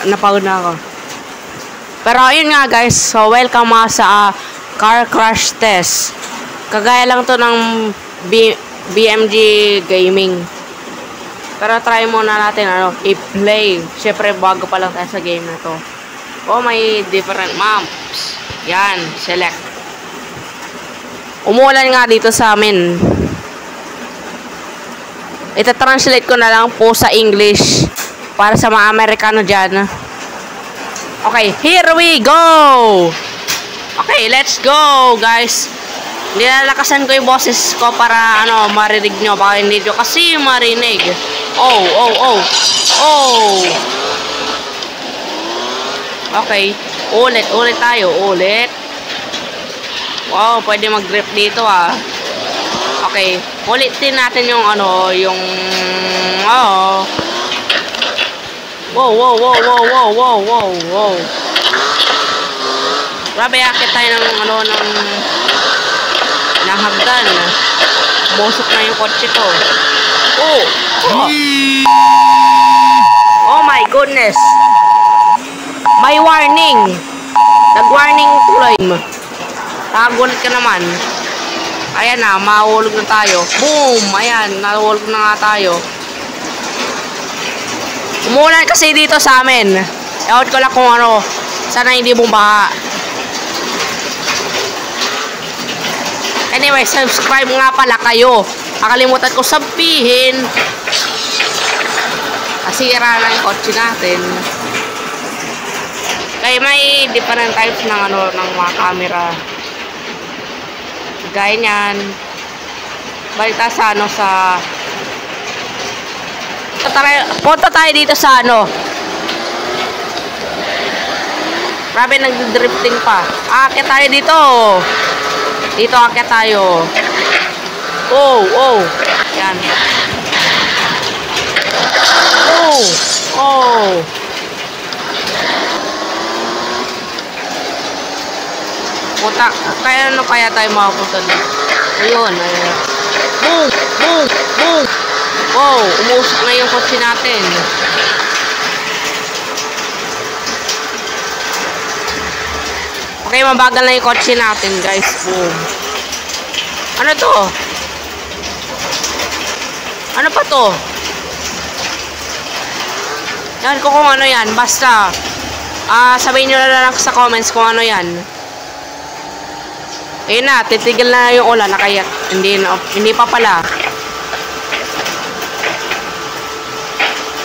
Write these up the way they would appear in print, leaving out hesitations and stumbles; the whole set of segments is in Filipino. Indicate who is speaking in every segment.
Speaker 1: napagod na ako. Pero ayun nga guys, so welcome sa car crash test. Kagaya lang to ng BMG Gaming. Pero try muna natin i-play. Syempre bago pa lang tayo sa game na to. Oh, may different maps. Yan, select. Umuulan nga dito sa amin. Ita-translate ko na lang po sa English para sa mga Amerikano dyan. Okay, here we go! Okay, let's go, guys. Nilalakasan ko yung boses ko para marinig nyo. Baka hindi nyo kasi marinig. Oh. Okay, ulit tayo, ulit. Wow, pwede mag-grip dito Okay, ulitin natin yung Wow. Grabe, akit tayo ng hagdan. Busok na yung kotse ko. Oh my goodness. May warning. Nag-warning tuloy. Tagulit ka naman. Ayan na, mahulog na tayo. Boom! Ayan, nahulog na nga tayo. Umulan kasi dito sa amin. Ewan ko lang kung sana hindi bumaha. Anyway, subscribe nga pala kayo. Nakalimutan ko sabihin. Nasira na yung kotse natin. Kaya may different types ng ng mga camera. Gaya niyan. Balita sa punta tayo dito sa Grabe, nagdrifting pa. Aakyat tayo dito. Dito aakyat tayo. Yan. Puta, kaya tayo makapunta dito. Ayun. Boom! Wow, umusok na yung kotse natin. Okay, mabagal na yung kotse natin, guys. Boom. Ano to? Ano pa to? Yan ko kung ano yan. Basta, sabihin nyo na lang sa comments kung ano yan. Ayun na, titigil na yung ulan. Kaya, hindi pa pala.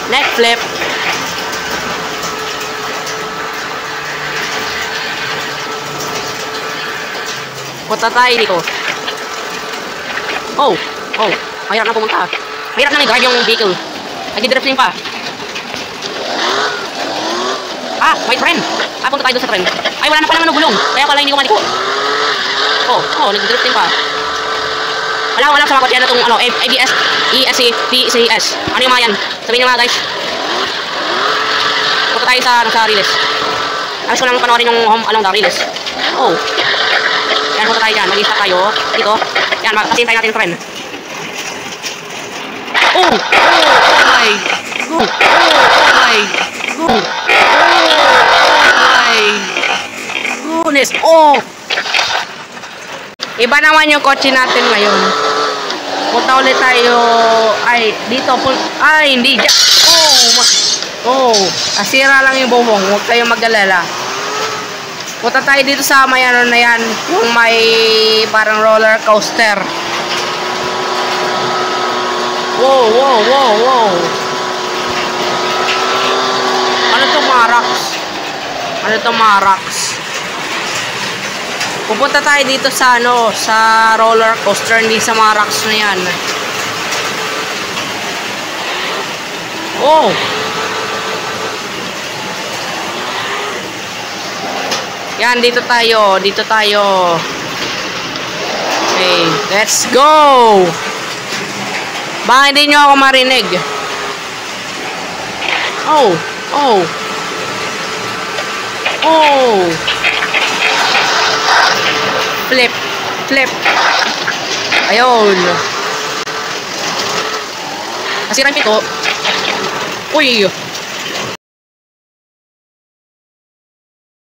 Speaker 1: Neck flip. Punta tayo dito. Mahirap na pumunta. Mahirap na nag-drive yung vehicle. Nag-drifting pa. May tren. Punta tayo doon sa tren. Ay, wala na pala ng gulong. Kaya pala hindi ko maliko. Nag-drifting pa. Wala sa mga kotse na itong ABS, ESC, PCS. Ano yung mga yan? Sabihin nyo mga guys. Punta tayo sa Riles. Ayos ko lang panoorin yung the Riles. Yan, punta tayo dyan. Mag-isa tayo. Dito. Yan, makasintay natin yung tren. Oh my goodness. Iba naman yung kotse natin ngayon. Punta ulit tayo. Dito. Hindi dyan. Asira lang yung bumong. Huwag kayong mag-alala. Punta tayo dito sa may na yan. Yung may parang roller coaster. Wow. Ano to, Marax? Pupunta tayo dito sa sa roller coaster, hindi sa Marax na yan. Yan, dito tayo. Okay, let's go! Baka hindi nyo ako marinig. Flip. Ayun. Nasira yung pito. Uy.